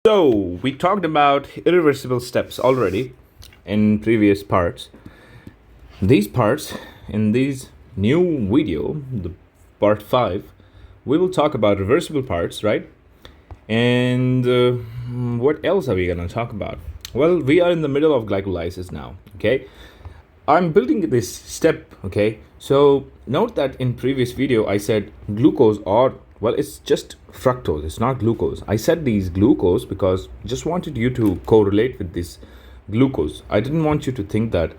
So, we talked about irreversible steps already in previous parts. These parts, in this new video, the part 5, we will talk about reversible parts, right? And what else are we going to talk about? Well, we are in the middle of glycolysis now, okay? I'm building this step, okay? So note that in previous video I said glucose, or well, it's just fructose, it's not glucose. I said these glucose because just wanted you to correlate with this glucose. I didn't want you to think that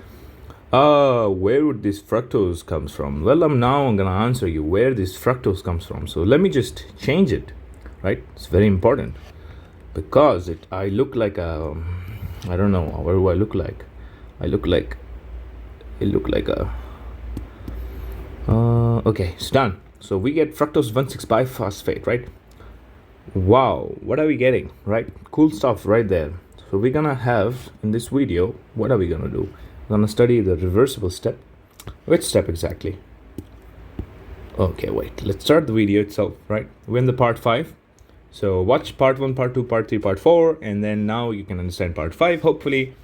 where would this fructose comes from. Well, I'm gonna answer you where this fructose comes from. So let me just change it, right? It's very important because I look like a, I don't know, what do I look like? I look like a okay, it's done. So we get fructose 1,6-biphosphate, right? Wow, what are we getting, right? Cool stuff right there. So we're gonna have in this video, what are we gonna do? We're gonna study the reversible step. Which step exactly? Okay, wait, let's start the video itself, right? We're in the part 5. So watch part 1, part 2, part 3, part 4, and then now you can understand part 5, hopefully.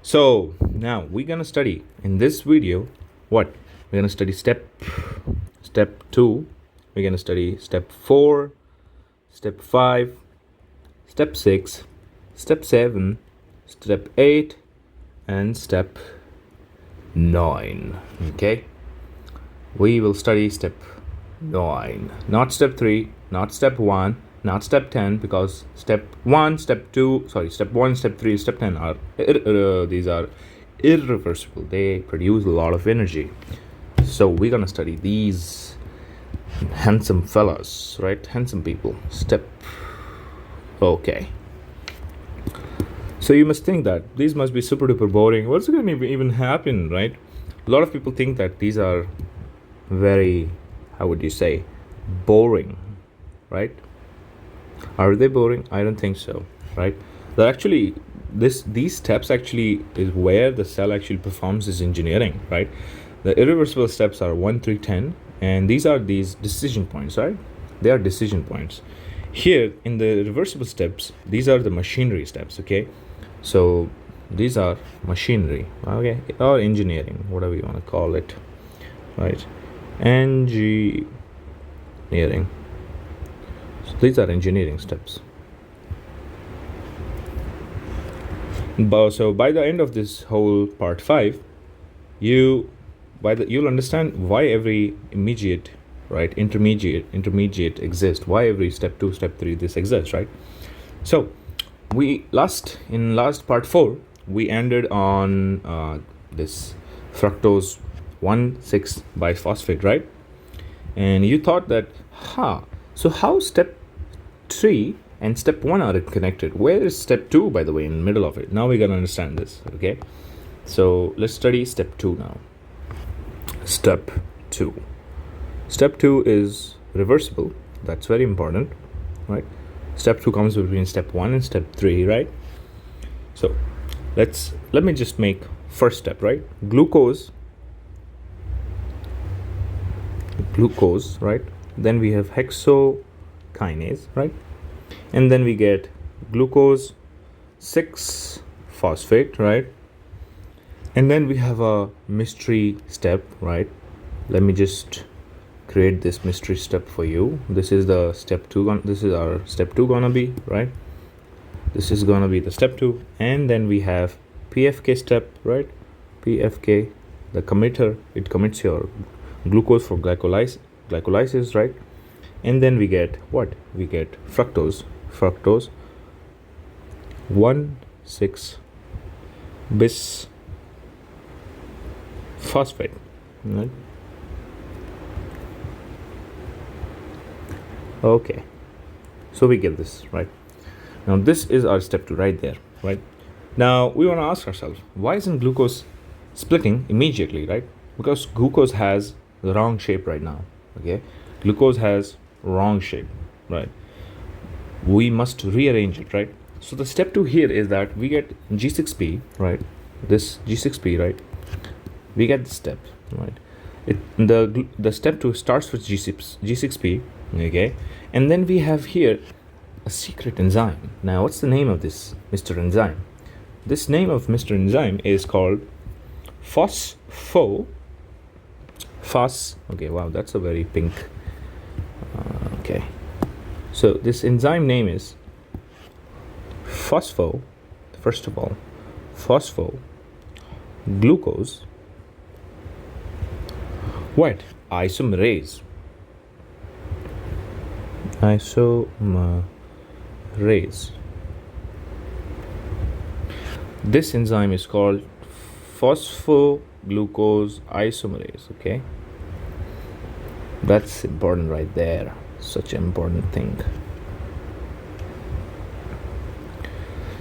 So now we're gonna study in this video what? We're gonna study step 2, we're gonna study step 4, step 5, step 6, step 7, step 8, and step 9. Okay, we will study step 9, not step 3, not step 1, not step 10, because step 1, step 2, step 1, step 3, step 10 are these are irreversible. They produce a lot of energy. So we're gonna study these handsome fellas, right? Handsome people. Okay. So you must think that these must be super duper boring. What's going to even happen, right? A lot of people think that these are very, how would you say, boring, right? Are they boring? I don't think so, right? That actually, these steps actually is where the cell actually performs its engineering, right? The irreversible steps are 1, 3, 10, and these are these decision points, right? They are decision points. Here in the reversible steps, these are the machinery steps, okay? So these are machinery, okay, or engineering, whatever you want to call it, right? Engineering. So these are engineering steps. So by the end of this whole part 5, you'll understand why every intermediate exists, why every step 2, step 3 this exists, right? So in last part 4 we ended on this fructose 1,6-biphosphate, right? And you thought that so how step 3 and step 1 are connected? Where is step 2, by the way, in the middle of it? Now we're gonna understand this, okay? So let's study step 2 now. Step 2 is reversible. That's very important, right? Step 2 comes between step 1 and step 3, right? So let me just make first step, right? Glucose, right? Then we have hexokinase, right? And then we get glucose 6-phosphate, right? And then we have a mystery step, right? Let me just create this mystery step for you. This is the step 2. This is our step 2 gonna be, right? This is gonna be the step 2. And then we have PFK step, right? PFK, the committer, it commits your glucose for glycolysis, right? And then we get what? We get fructose 1,6-bisphosphate, right? Okay, so we get this, right? Now this is our step 2 right there, right? Now we want to ask ourselves, why isn't glucose splitting immediately, right? Because glucose has the wrong shape right now, okay? Glucose has wrong shape, right? We must rearrange it, right? So the step 2 here is that we get G6P, right? This G6P, right? We get the step, right? The step 2 starts with G6P, okay? And then we have here a secret enzyme. Now, what's the name of this Mr. Enzyme? This name of Mr. Enzyme is called okay, wow, that's a very pink. Okay, so this enzyme name is first of all, phosphoglucose what? Isomerase. This enzyme is called phosphoglucose isomerase. Okay, that's important right there. Such an important thing.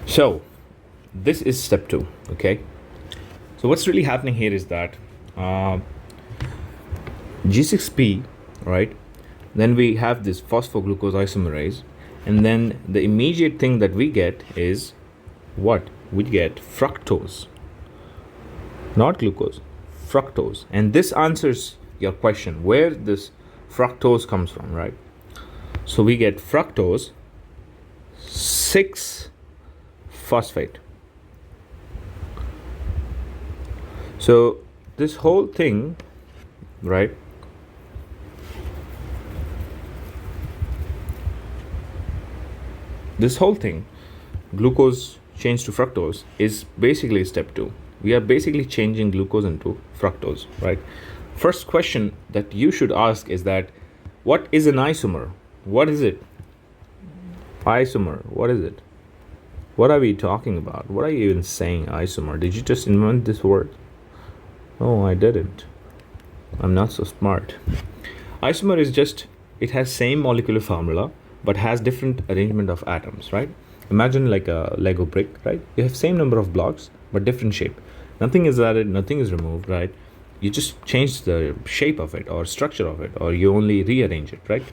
So this is step 2. Okay, so what's really happening here is that G6P, right? Then we have this phosphoglucose isomerase, and then the immediate thing that we get is what? We get fructose, not glucose, fructose. And this answers your question, where this fructose comes from, right? So we get fructose 6-phosphate. So this whole thing, right? This whole thing, glucose changed to fructose, is basically step 2. We are basically changing glucose into fructose, right? First question that you should ask is that, what is an isomer? What is it? Isomer, what is it? What are we talking about? What are you even saying, isomer? Did you just invent this word? Oh, I didn't. I'm not so smart. Isomer is just, it has same molecular formula, but has different arrangement of atoms, right? Imagine like a Lego brick, right? You have same number of blocks, but different shape. Nothing is added, nothing is removed, right? You just change the shape of it or structure of it, or you only rearrange it, right?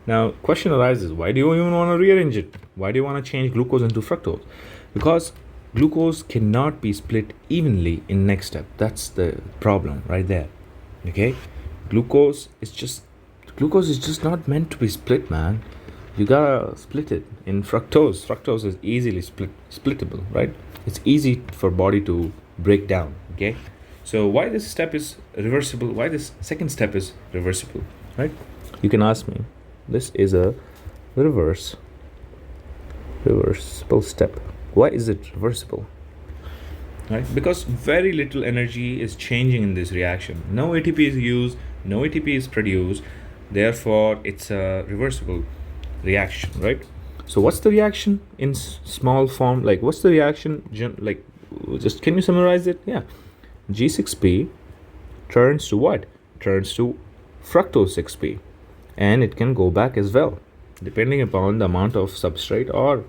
Now, question arises, why do you even want to rearrange it? Why do you want to change glucose into fructose? Because glucose cannot be split evenly in next step. That's the problem right there, okay? Glucose is just not meant to be split, man. You gotta split it in fructose. Fructose is easily splittable, right? It's easy for body to break down, okay? So why this step is reversible? Why this second step is reversible, right? You can ask me. This is a reversible step. Why is it reversible? Right? Because very little energy is changing in this reaction. No ATP is used, no ATP is produced. Therefore, it's a reversible reaction, right? So what's the reaction in small form? Like, what's the reaction? Just can you summarize it? Yeah, G6P turns to what? Turns to fructose 6P, and it can go back as well, depending upon the amount of substrate, or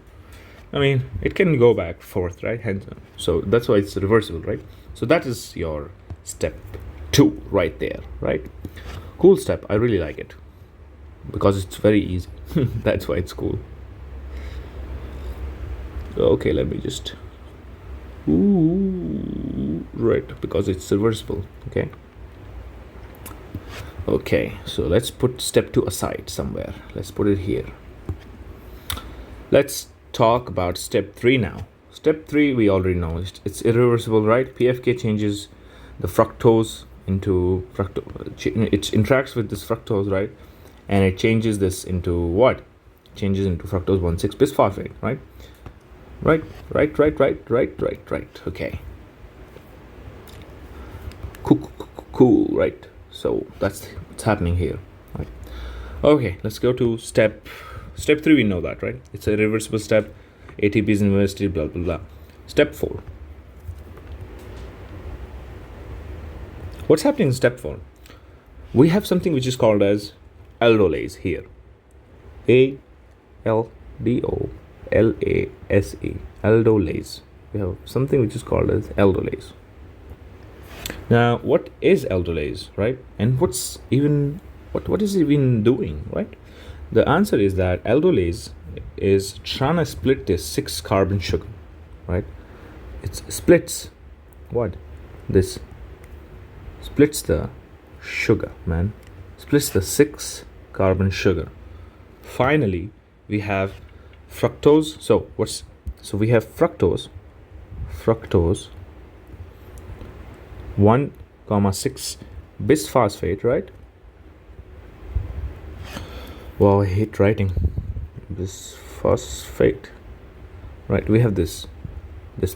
it can go back forth, right? Hence, so that's why it's reversible, right? So that is your step 2 right there, right? Cool step. I really like it because it's very easy. That's why it's cool. Okay, let me just right, because it's reversible. Okay, so let's put step 2 aside somewhere. Let's put it here. Let's talk about step 3 now. Step 3, we already know it's irreversible, right? PFK changes the fructose into fructose. It interacts with this fructose, right? And it changes this into what? Changes into fructose 1,6-bisphosphate, right? Right. Okay. Cool, right? So that's what's happening here, right? Okay, let's go to step 3. We know that, right? It's a reversible step. ATP is invested, blah blah blah. Step 4. What's happening in step 4? We have something which is called as aldolase here. ALDOLASE. Aldolase. We have something which is called as aldolase. Now, what is aldolase, right? And what is it even doing, right? The answer is that aldolase is trying to split this 6-carbon sugar, right? It splits what? This splits the sugar, man. Splits the 6-carbon sugar. Finally, we have fructose. So we have fructose 1,6 bisphosphate, right? Wow, I hate writing. Bisphosphate, right? We have this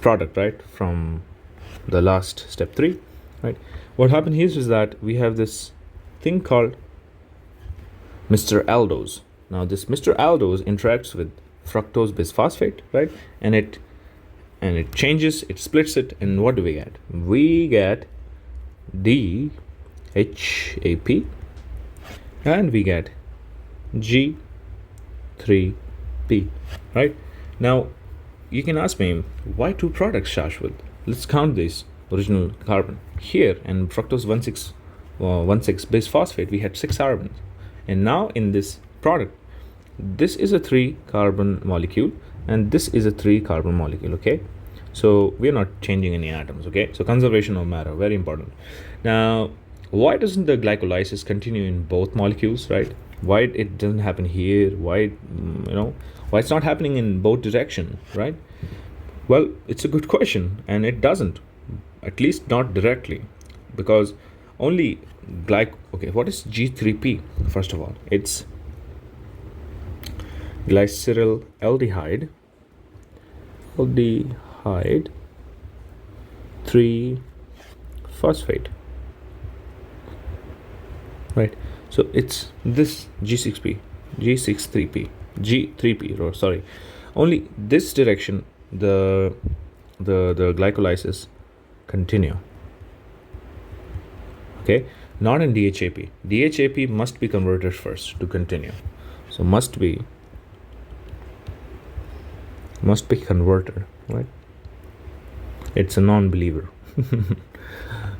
product, right, from the last step 3, right? What happened here is that we have this thing called Mr. Aldose. Now this Mr. Aldose interacts with fructose bisphosphate, right? And it changes, it splits it, and what do we get? We get DHAP, and we get G3P, right? Now you can ask me, why 2 products, Shashwat? Let's count this original carbon here, and fructose 1,6 bisphosphate, we had 6 carbons. And now in this product, this is a 3 carbon molecule and this is a 3 carbon molecule, okay? So we're not changing any atoms, okay? So conservation of matter, very important. Now, why doesn't the glycolysis continue in both molecules, right? Why it doesn't happen here? Why, why it's not happening in both direction, right? Well, it's a good question, and it doesn't, at least not directly, because only okay, what is G3P? First of all, it's glyceryl aldehyde 3 phosphate, right? So it's this G3P, oh, sorry. Only this direction the glycolysis continue, okay? Not in DHAP. DHAP must be converted first to continue. So must be converted, right? It's a non-believer.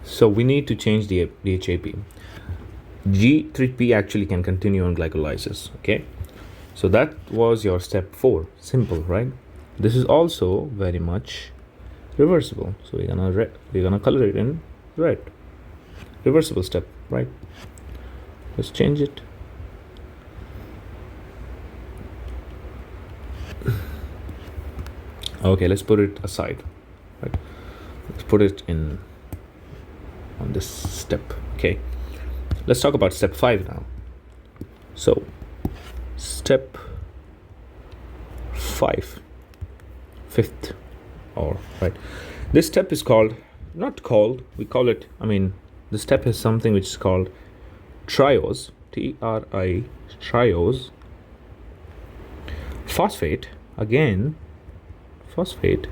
So we need to change the DHAP. G3P actually can continue on glycolysis, okay? So that was your step 4. Simple, right? This is also very much reversible. So we're gonna color it in red. Reversible step, right? Let's change it. Okay, let's put it aside, right? Let's put it in on this step, okay? Let's talk about step 5 now. So step 5, 5th, or right, this step is called, we call it, the step is something which is called triose, triose phosphate, again phosphate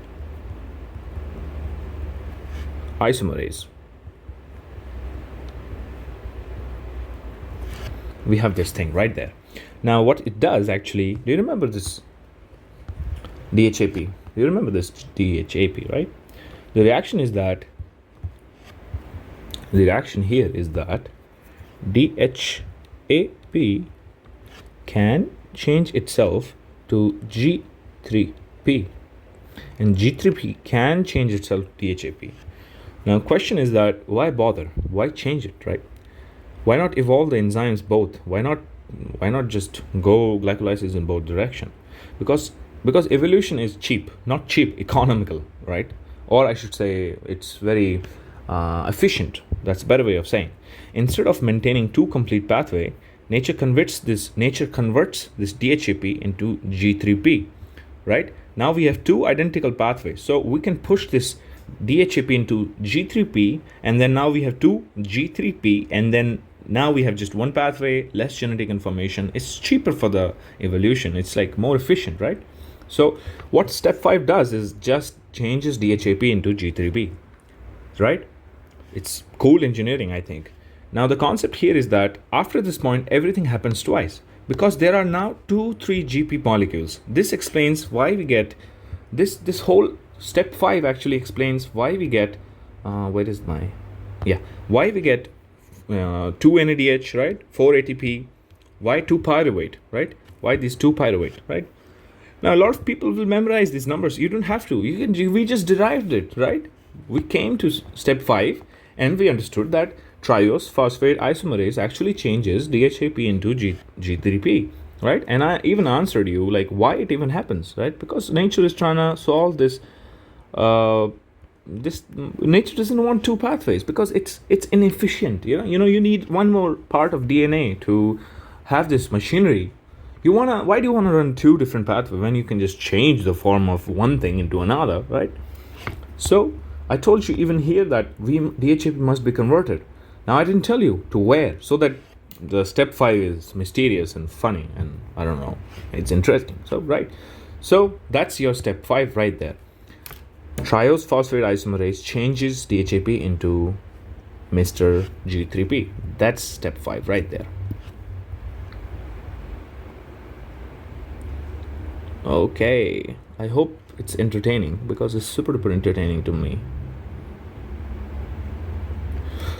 isomerase. We have this thing right there. Now what it does actually, do you remember this DHAP? Do you remember this DHAP, right? The reaction here is that DHAP can change itself to G3P, and G3P can change itself to DHAP. Now question is that why bother? Why change it, right? Why not evolve the enzymes both? Why not just go glycolysis in both direction? Because evolution is cheap, not cheap, economical, right? Or I should say it's very efficient. That's a better way of saying. Instead of maintaining 2 complete pathway, nature converts this DHAP into G3P, right? Now we have 2 identical pathways, so we can push this DHAP into G3P, and then now we have 2 G3P, and then now we have just 1 pathway, less genetic information. It's cheaper for the evolution. It's like more efficient, right? So what step 5 does is just changes DHAP into G3P, right? It's cool engineering, I think. Now the concept here is that after this point, everything happens twice, because there are now 2 3-GP molecules. This explains why we get this whole step 5 actually explains why we get why we get 2 NADH, right? 4 ATP. Why 2 pyruvate, right? Why these 2 pyruvate, right? Now a lot of people will memorize these numbers. You don't have to. We just derived it, right? We came to step 5 and we understood that triose phosphate isomerase actually changes DHAP into G3P. right? And I even answered you like why it even happens, right? Because nature is trying to solve this. Uh, this nature doesn't want two pathways because it's inefficient. You need one more part of DNA to have this machinery. Why do you wanna run two different pathways when you can just change the form of one thing into another, right? So I told you even here that DHAP must be converted. Now I didn't tell you to where, so that the step 5 is mysterious and funny, and I don't know, it's interesting. So right, so that's your step 5 right there. Triose phosphate isomerase changes DHAP into Mr. G3P. That's step 5 right there. Okay, I hope it's entertaining because it's super duper entertaining to me.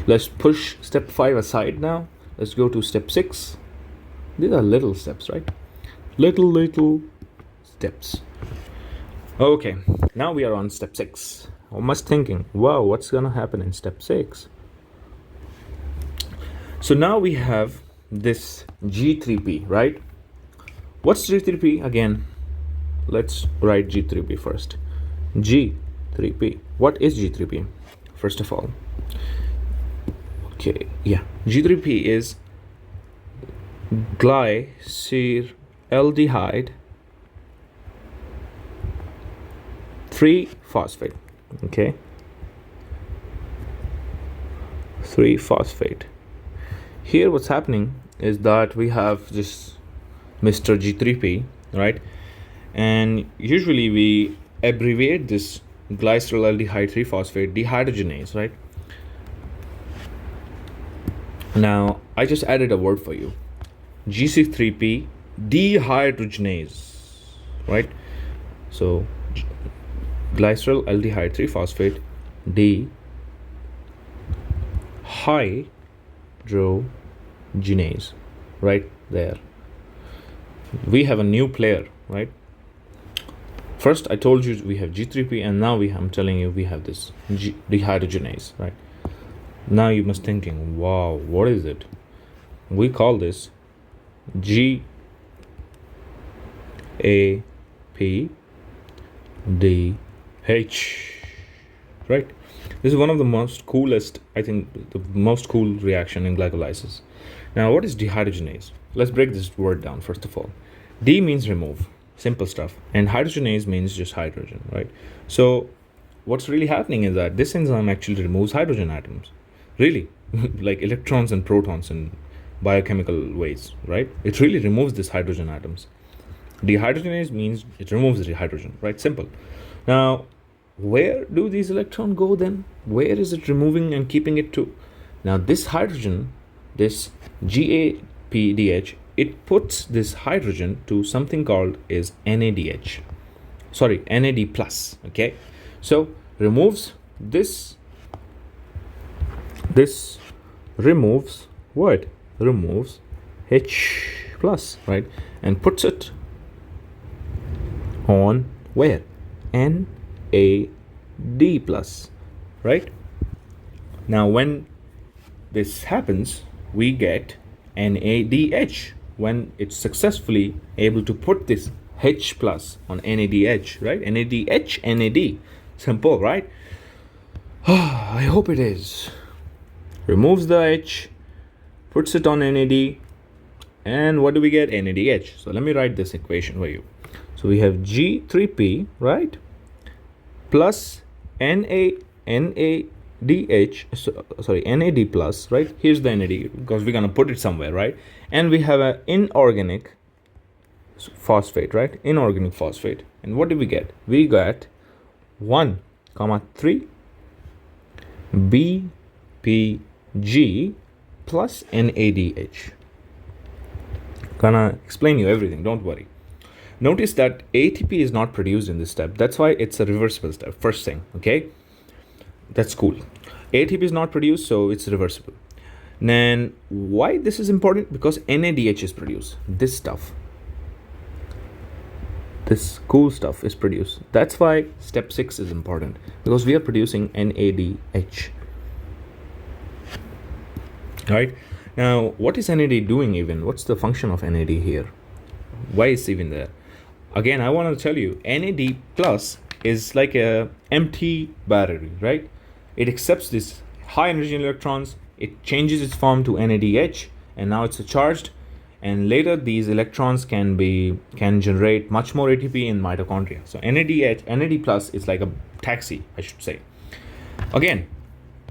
Let's push step 5 aside now. Let's go to step 6. These are little steps, right? Little steps. Okay, now we are on step 6. I must thinking, wow, what's gonna happen in step 6? So now we have this G3P, right? What's G3P again? Let's write G3P first. G3P. What is G3P? First of all. Okay, yeah. G3P is glyceraldehyde 3-phosphate. Okay. 3-phosphate. Here what's happening is that we have this Mr. G3P, right? And usually we abbreviate this glyceraldehyde 3-phosphate dehydrogenase, right? Now I just added a word for you. GC3P dehydrogenase, right? So glyceraldehyde 3-phosphate dehydrogenase, right there. We have a new player, right? First I told you we have G3P, and now I'm telling you we have this dehydrogenase, right? Now you must thinking, wow, what is it? We call this GAPDH, right? This is one of the most coolest, I think, the most cool reaction in glycolysis. Now, what is dehydrogenase? Let's break this word down first of all. D means remove, simple stuff, and hydrogenase means just hydrogen, right? So what's really happening is that this enzyme actually removes hydrogen atoms, really, like electrons and protons in biochemical ways, right? It really removes these hydrogen atoms. Dehydrogenase means it removes the hydrogen, right? Simple. Now, where do these electrons go then? Where is it removing and keeping it to? Now, this hydrogen, this GAPDH, it puts this hydrogen to something called is NADH. Sorry, NAD plus, okay? So, removes this removes what? Removes H plus, right? And puts it on where? NAD plus, right? Now when this happens, we get NADH when it's successfully able to put this H plus on NADH, right? NADH, NAD. Simple, right? I hope it is. Removes the H, puts it on NAD, and what do we get? NADH. So let me write this equation for you. So we have G3P, right, plus NADH, NAD plus, right? Here's the NAD because we're gonna put it somewhere, right? And we have an inorganic phosphate, right? Inorganic phosphate. And what do we get? We got 1, 3 BPG plus NADH. Gonna explain you everything, don't worry. Notice that ATP is not produced in this step. That's why it's a reversible step, first thing, okay? That's cool. ATP is not produced, so it's reversible. Then why this is important? Because NADH is produced. This stuff, this cool stuff is produced. That's why step 6 is important, because we are producing NADH. Right? Now, what is NAD doing even? What's the function of NAD here? Why is even there? Again, I want to tell you, NAD plus is like a empty battery, right? It accepts this high energy electrons, it changes its form to NADH, and now it's charged, and later these electrons can generate much more ATP in mitochondria. So NAD plus is like a taxi, I should say. Again,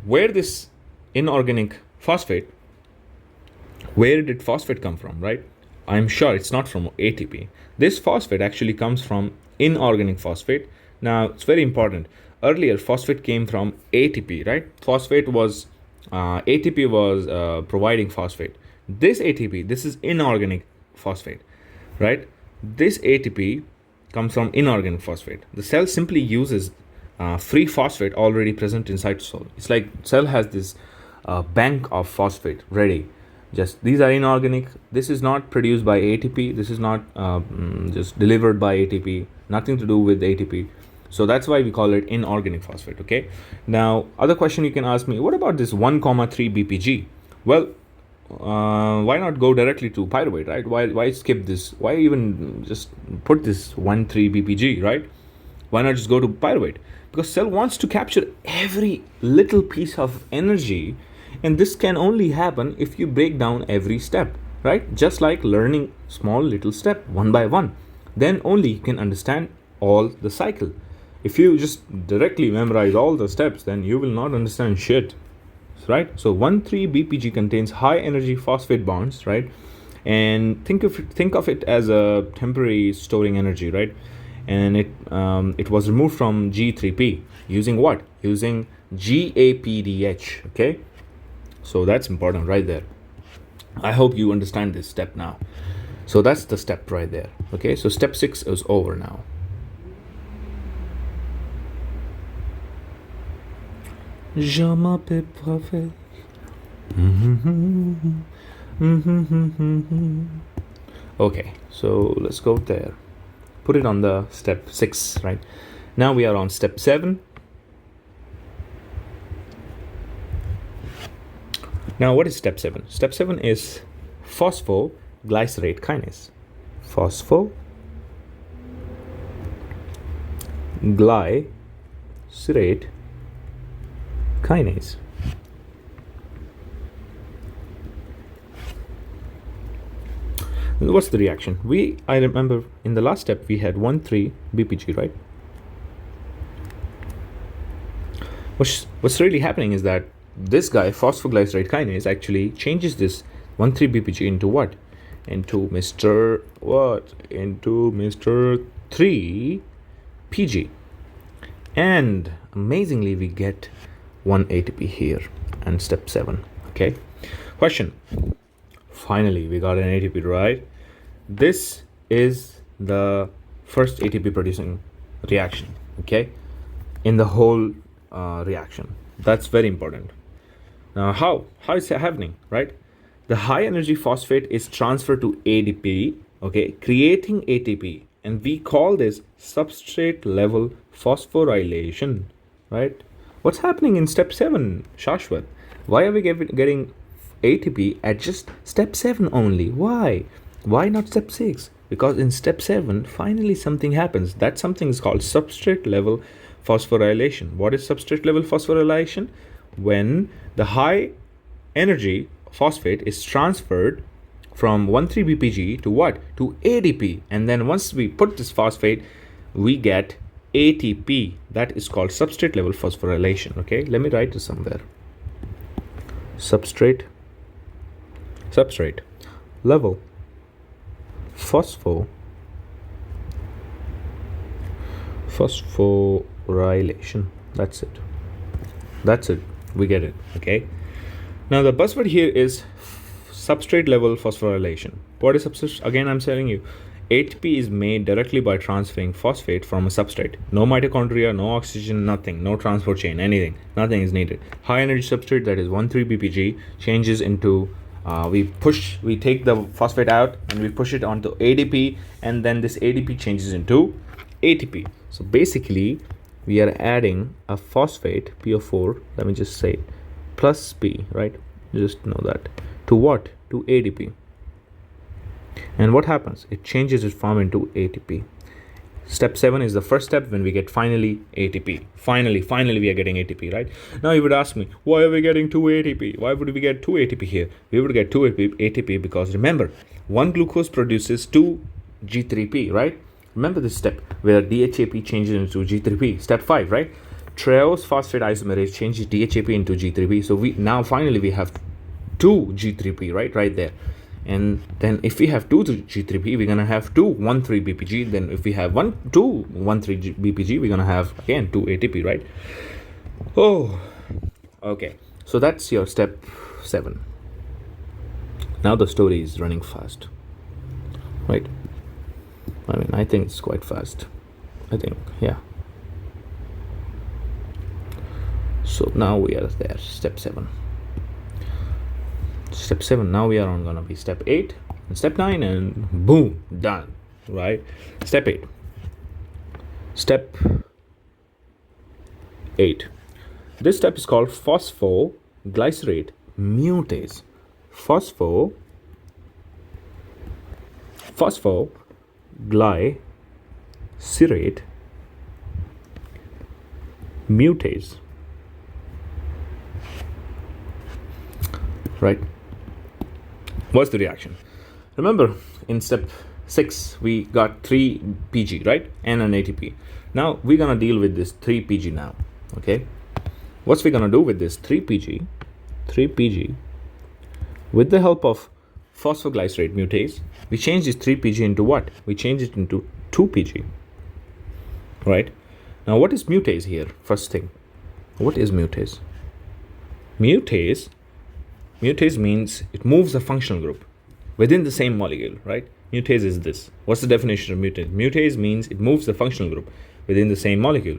where this inorganic phosphate, where did phosphate come from, right? I'm sure it's not from ATP. This phosphate actually comes from inorganic phosphate. Now, it's very important. Earlier, phosphate came from ATP, right? ATP was providing phosphate. This ATP, this is inorganic phosphate, right? This ATP comes from inorganic phosphate. The cell simply uses free phosphate already present inside the cell. It's like cell has this bank of phosphate ready. Just these are inorganic. This is not produced by ATP. This is not just delivered by ATP. Nothing to do with ATP. So that's why we call it inorganic phosphate. Okay. Now, other question you can ask me: what about this 1,3 BPG? Well, why not go directly to pyruvate, right? Why skip this? Why even just put this 1,3 BPG, right? Why not just go to pyruvate? Because cell wants to capture every little piece of energy, and this can only happen if you break down every step, right? Just like learning small little step one by one. Then only you can understand all the cycle. If you just directly memorize all the steps, then you will not understand shit, right? So 1,3 BPG contains high energy phosphate bonds, right? And think of it as a temporary storing energy, right? And it was removed from G3P using what? Using GAPDH. Okay, so that's important right there. I hope you understand this step now. So that's the step right there. Okay, so step 6 is over now. Je m'appelle parfait. Okay, so let's go there. Put it on the step 6, right? Now we are on step 7. Now, what is step 7? Step 7 is phosphoglycerate kinase. Phosphoglycerate kinase. What's the reaction? I remember in the last step we had 1,3 BPG, right? What's really happening is that this guy, phosphoglycerate kinase, actually changes this 1,3 BPG into what? Into Mr. 3 PG. And amazingly, we get 1 ATP here and step 7. Okay. Question. Finally, we got an ATP, right? This is the first ATP producing reaction, okay, in the whole reaction. That's very important. Now, how is it happening, right? The high energy phosphate is transferred to ADP, okay, creating ATP, and we call this substrate level phosphorylation, right? What's happening in step 7, Shashwat? Why are we getting ATP at just step 7 only? Why not step 6? Because in step 7 finally something happens. That something is called substrate level phosphorylation. What is substrate level phosphorylation? When the high energy phosphate is transferred from 1,3 BPG to what? To ADP. And then once we put this phosphate, we get ATP. That is called substrate level phosphorylation. Okay, let me write this somewhere. Substrate level phosphorylation. That's it. We get it. Okay, now the buzzword here is substrate level phosphorylation. What is substrate? Again, I'm telling you, ATP is made directly by transferring phosphate from a substrate. No mitochondria, no oxygen, nothing, no transport chain, anything, nothing is needed. High energy substrate, that is 1,3 BPG, changes into we take the phosphate out and we push it onto ADP, and then this ADP changes into ATP. So basically we are adding a phosphate, PO4, let me just say, plus P, right? Just know that. To what? To ADP. And what happens? It changes its form into ATP. Step 7 is the first step when we get finally ATP. Finally we are getting ATP, right? Now you would ask me, why are we getting 2 ATP? Why would we get 2 ATP here? We would get 2 ATP because remember, one glucose produces 2 G3P, right? Remember this step where DHAP changes into G3P. Step 5, right? Triose phosphate isomerase changes DHAP into G3P. So finally we have 2 G3P, right there. And then if we have 2 G3P, we're going to have 2 1,3 BPG. Then if we have 2 1,3 BPG, we're going to have again 2 ATP, right? Oh, okay. So that's your step 7. Now the story is running fast, right? I mean, I think it's quite fast. I think, yeah. So now we are there, step 7. Step 7, now we are on gonna be step 8 and step 9, and boom, done, right? Step 8. Step 8. This step is called phosphoglycerate mutase. Phosphoglycerate mutase, right? What's the reaction? Remember, in step 6 we got 3 PG, right, and an ATP. Now we're gonna deal with this 3 PG now. Okay, what's we gonna do with this 3 PG with the help of phosphoglycerate mutase? We change this 3 PG into what? We change it into 2 PG, right? Now what is mutase here? First thing, what is mutase? Mutase means it moves a functional group within the same molecule, right? Mutase is this. What's the definition of mutase? Mutase means it moves the functional group within the same molecule.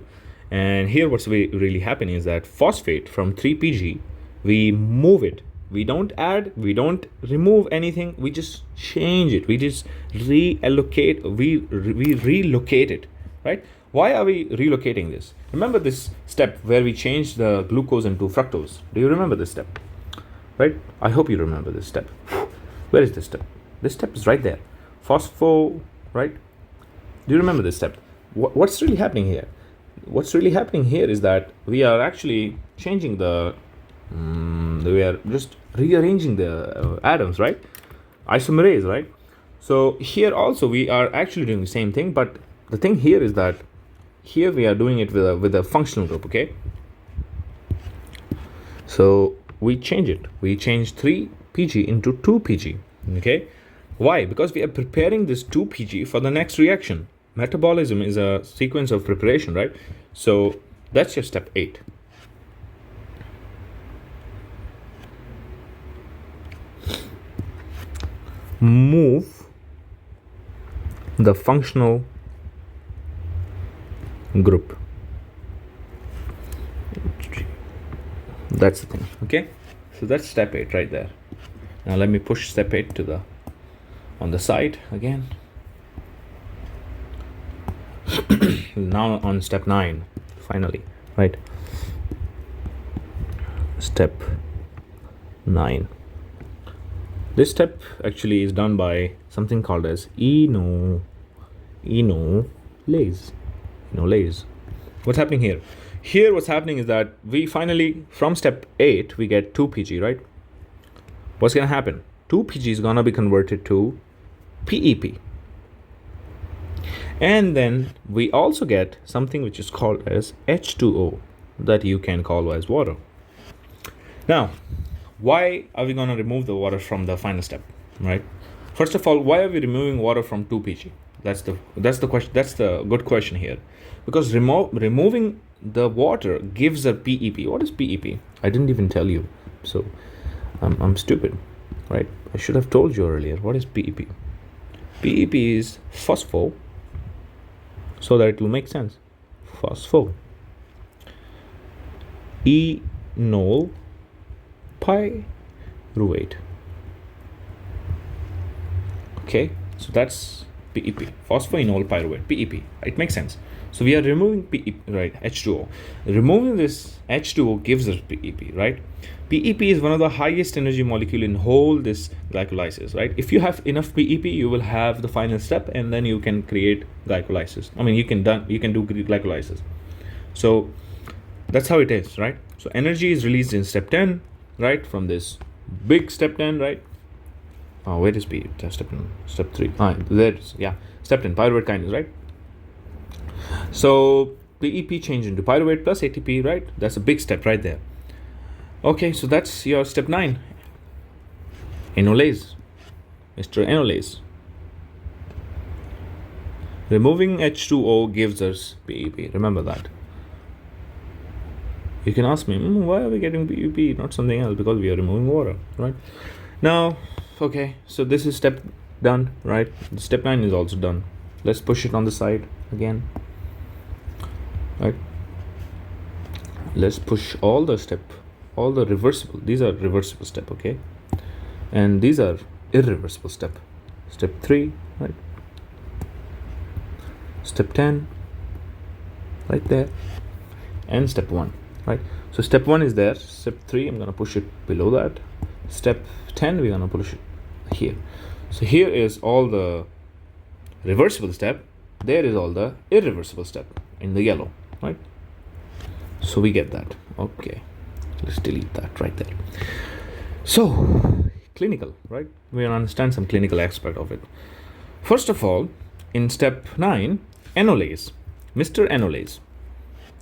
And here what's really happening is that phosphate from 3PG, we move it. We don't add, we don't remove anything, we just change it. We just reallocate, we relocate it, right? Why are we relocating this? Remember this step where we change the glucose into fructose. Do you remember this step? Right? I hope you remember this step. Where is this step? This step is right there. Phospho, right? Do you remember this step? What's really happening here? What's really happening here is that we are actually changing we are just rearranging the atoms, right? Isomerase, right? So here also we are actually doing the same thing, but the thing here is that here we are doing it with a functional group, okay? So we change it. We change 3 PG into 2 PG. Okay? Why? Because we are preparing this 2 PG for the next reaction. Metabolism is a sequence of preparation, right? So that's your step 8. Move the functional group. That's the thing, okay? So that's step 8 right there. Now let me push step 8 to on the side again. Now on step 9, finally, right? Step 9. This step actually is done by something called as enolase. What's happening here? Here what's happening is that we finally, from step 8, we get 2 PG, right? What's going to happen? 2 PG is going to be converted to PEP. And then we also get something which is called as H2O, that you can call as water. Now, why are we going to remove the water from the final step, right? First of all, why are we removing water from 2 PG? That's the question. That's the good question here, because removing the water gives a PEP. What is PEP? I didn't even tell you, so I'm stupid, right? I should have told you earlier. What is PEP? PEP is phospho, so that it will make sense. Phospho. Enol pyruvate. Okay, so that's PEP, phosphoenol pyruvate, PEP. It makes sense. So we are removing PEP, right, H2O. Removing this H2O gives us PEP, right? PEP is one of the highest energy molecule in whole this glycolysis, right? If you have enough PEP, you will have the final step, and then you can create glycolysis. I mean, you can do glycolysis. So that's how it is, right? So energy is released in step 10, right? From this big step 10, right? Oh, where is PEP? Step 10, step 3. There it is. Yeah, step 10, pyruvate kinase, right? So PEP change into pyruvate plus ATP, right? That's a big step right there. Okay, so that's your step 9. Enolase, Mr. Enolase. Removing H2O gives us PEP. Remember that. You can ask me, why are we getting PEP, not something else? Because we are removing water, right? Now, okay, so this is step done, right? Step 9 is also done. Let's push it on the side again, right? Let's push all the reversible. These are reversible step, okay? And these are irreversible step. Step 3, right? Step 10, right there. And step 1, right? So step 1 is there. Step 3, I'm gonna push it below that. Step 10, we're gonna push it here. So here is all the reversible step. There is all the irreversible step in the yellow, right? So we get that. Okay, let's delete that right there. So clinical, right? We understand some clinical aspect of it. First of all, in step 9, enolase, Mr. Enolase,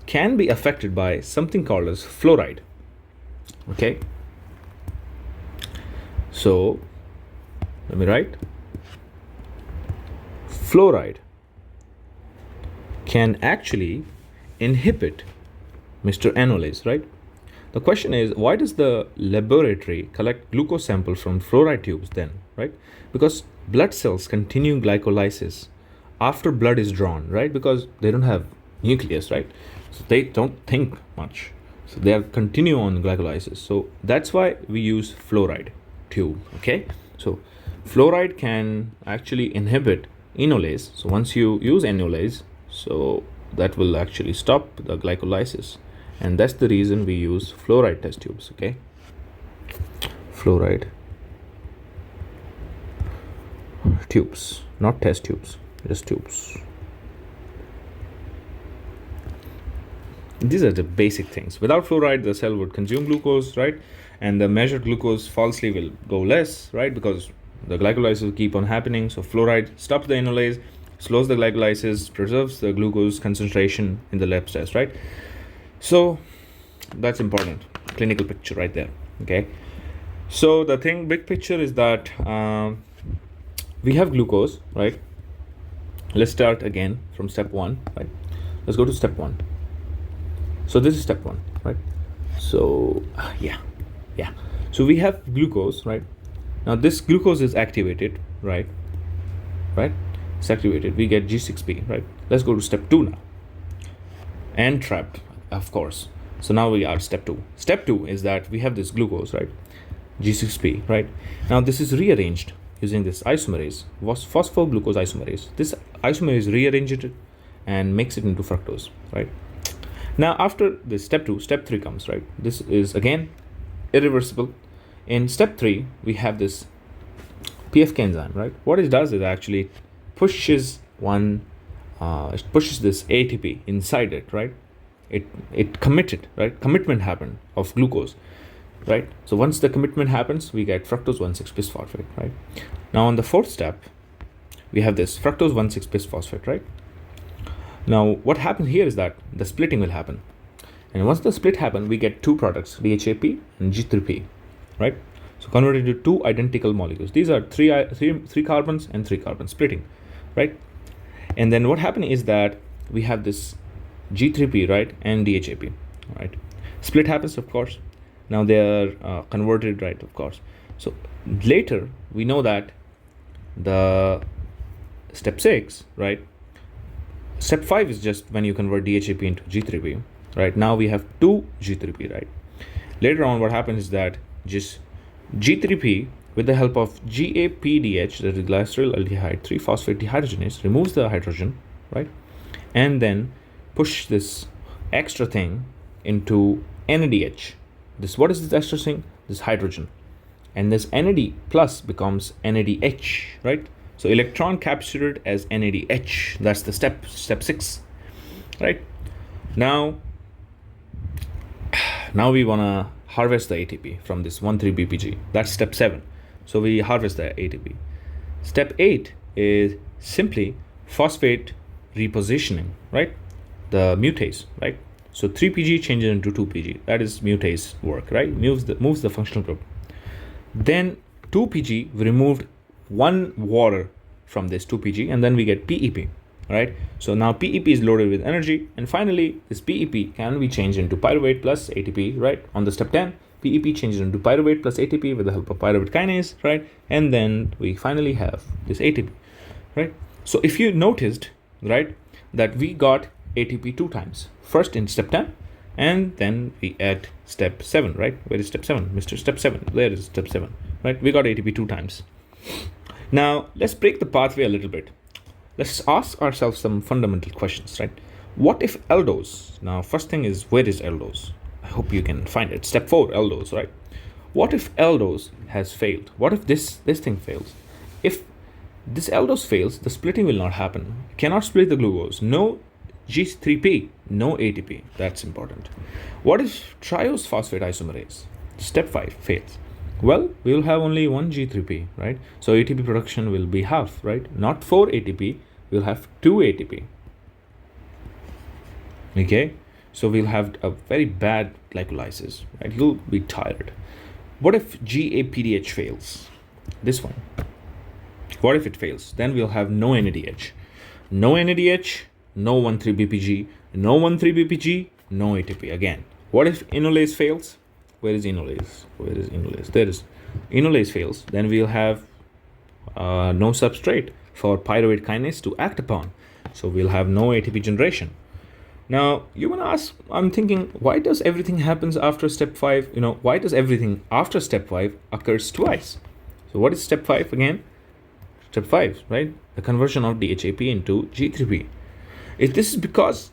can be affected by something called as fluoride. Okay, so let me write. Fluoride can actually inhibit Mr. Enolase, right? The question is, why does the laboratory collect glucose sample from fluoride tubes then, right? Because blood cells continue glycolysis after blood is drawn, right? Because they don't have nucleus, right? So they don't think much. So they are continue on glycolysis. So that's why we use fluoride tube, okay? So fluoride can actually inhibit enolase. So once you use enolase, so that will actually stop the glycolysis. And that's the reason we use fluoride test tubes, okay? Fluoride tubes, not test tubes, just tubes. These are the basic things. Without fluoride, the cell would consume glucose, right? And the measured glucose falsely will go less, right? Because the glycolysis will keep on happening. So fluoride stops the enolase, slows the glycolysis, preserves the glucose concentration in the lab test, right? So that's important. Clinical picture right there, okay? So the big picture is that we have glucose, right? Let's start again from step 1, right? Let's go to step 1. So this is step 1, right? So yeah. So we have glucose, right? Now this glucose is activated, right? It's activated. We get G6P, right? Let's go to step 2 now. And trapped, of course. So now we are step 2. Step 2 is that we have this glucose, right? G6P, right? Now this is rearranged using this isomerase, phosphoglucose isomerase. This isomerase rearranges it and makes it into fructose, right? Now after this step 2, step 3 comes, right? This is again irreversible. In step 3, we have this PFK enzyme, right? What it does is actually pushes it pushes this ATP inside it, right? It committed, right? Commitment happened of glucose, right? So once the commitment happens, we get fructose 1,6-bisphosphate, right? Now on the 4th step, we have this fructose 1,6-bisphosphate, right? Now what happens here is that the splitting will happen. And once the split happens, we get 2 products, DHAP and G3P, right? So converted into 2 identical molecules. These are three carbons and 3 carbons splitting, right? And then what happens is that we have this G3P, right, and DHAP, right? Split happens, of course. Now they are converted, right, of course. So later we know that the step 6, right? Step 5 is just when you convert DHAP into G3P, right? Now we have 2 G3P, right? Later on, what happens is that just G3P with the help of GAPDH, that is glycerol aldehyde 3-phosphate dehydrogenase, removes the hydrogen, right? And then push this extra thing into NADH. What is this extra thing? This hydrogen. And this NAD plus becomes NADH, right? So electron captured as NADH. That's the step 6, right? Now we wanna harvest the ATP from this 1,3-BPG. That's step 7. So we harvest the ATP. Step 8 is simply phosphate repositioning, right? The mutase, right? So 3-PG changes into 2-PG. That is mutase work, right? Moves the functional group. Then 2-PG, we removed one water from this 2-PG, and then we get PEP, right? So now PEP is loaded with energy, and finally this PEP can be changed into pyruvate plus ATP, right? On the step 10, PEP changes into pyruvate plus ATP with the help of pyruvate kinase, right? And then we finally have this ATP, right? So if you noticed, right, that we got ATP 2 times, first in step 10, and then we at step 7, right? Where is step 7? Mr. Step 7, there is step 7, right? We got ATP 2 times. Now let's break the pathway a little bit. Let's ask ourselves some fundamental questions, right? What if aldose? Now first thing is, where is aldose? I hope you can find it. Step 4, aldose, right? What if aldose has failed? What if this thing fails? If this aldose fails, the splitting will not happen. Cannot split the glucose. No G3P, no ATP. That's important. What if triose phosphate isomerase, step 5, fails? Well, we will have only one G3P, right? So ATP production will be half, right? Not 4 ATP, we'll have 2 ATP. Okay, so we'll have a very bad glycolysis, right? You'll be tired. What if GAPDH fails? This one. What if it fails? Then we'll have no NADH. No NADH, no 1,3-BPG, no 1,3-BPG, no ATP again. What if enolase fails? Where is enolase? Where is enolase? There is. Enolase fails. Then we'll have no substrate for pyruvate kinase to act upon. So we'll have no ATP generation. Now you want to ask, I'm thinking, why does everything happens after step 5? Why does everything after step 5 occurs twice? So what is step 5 again? Step 5, right? The conversion of DHAP into G3P. This is because,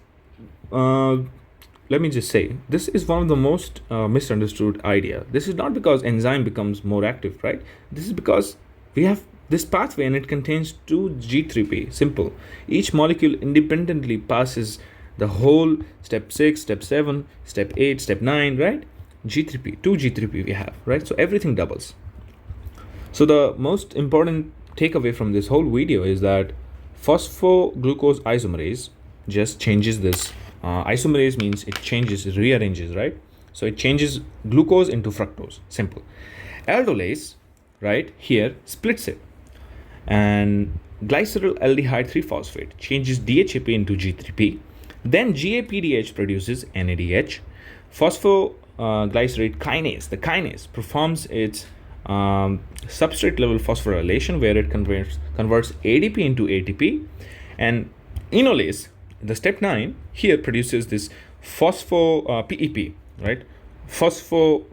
let me just say, this is one of the most misunderstood idea. This is not because enzyme becomes more active, right? This is because we have this pathway and it contains 2 G3P, simple. Each molecule independently passes the whole step 6, step 7, step 8, step 9, right? G3P, 2 G3P we have, right? So everything doubles. So the most important takeaway from this whole video is that phosphoglucose isomerase just changes this. Isomerase means it changes, it rearranges, right? So it changes glucose into fructose, simple. Aldolase, right, here splits it. And glyceryl aldehyde 3-phosphate changes DHAP into G3P. Then GAPDH produces NADH. Phosphoglycerate kinase, the kinase, performs its substrate level phosphorylation where it converts ADP into ATP. And enolase, the step 9, here produces this PEP, right? Phosphoenol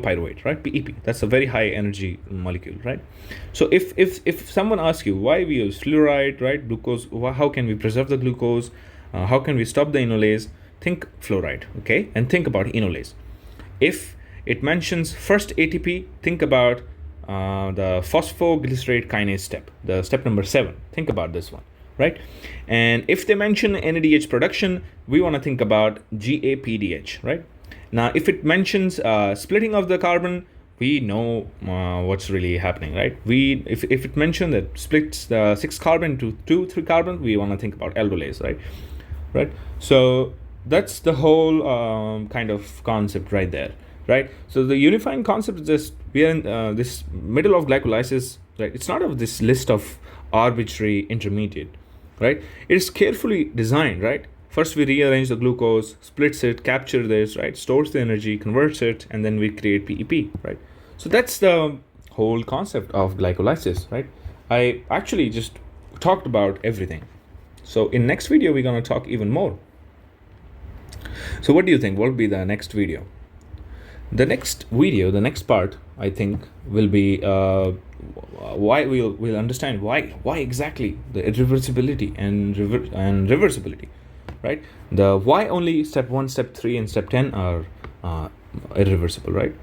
pyruvate, right? PEP. That's a very high energy molecule, right? So if someone asks you why we use fluoride, right? Glucose, how can we preserve the glucose? How can we stop the enolase? Think fluoride, okay? And think about enolase. If it mentions first ATP, think about the phosphoglycerate kinase step, the step number 7. Think about this one, right? And if they mention NADH production, we want to think about GAPDH, right? Now, if it mentions splitting of the carbon, we know what's really happening, right? If it mentioned that splits the 6 carbon to 2, 3 carbon, we want to think about aldolase, right? So that's the whole kind of concept right there, right? So the unifying concept is just, we are in this middle of glycolysis, right? It's not of this list of arbitrary intermediate, right? It is carefully designed, right? First we rearrange the glucose, splits it, capture this, right? Stores the energy, converts it, and then we create PEP, right? So that's the whole concept of glycolysis, right? I actually just talked about everything. So in next video, we're going to talk even more. So what do you think? What will be the next video? The next video, the next part, I think, will be why we'll understand why exactly the irreversibility and reversibility right? The why only step 1, step 3, and step 10 are irreversible, right?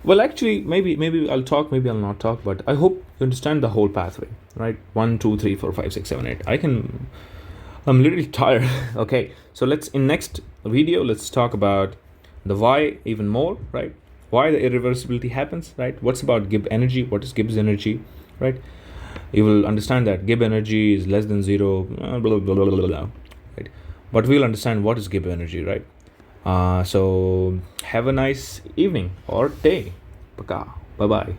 Well, actually, maybe I'll talk, maybe I'll not talk, but I hope you understand the whole pathway, right? 1, 2, 3, 4, 5, 6, 7, 8. I'm literally tired. Okay, so let's in next video let's talk about the why even more, right? Why the irreversibility happens, right? What's about Gibb energy? What is Gibbs energy, right? You will understand that Gibb energy is less than zero, blah, blah, blah, blah, blah, right? But we'll understand what is Gibb energy, right? So have a nice evening or day. Bye bye.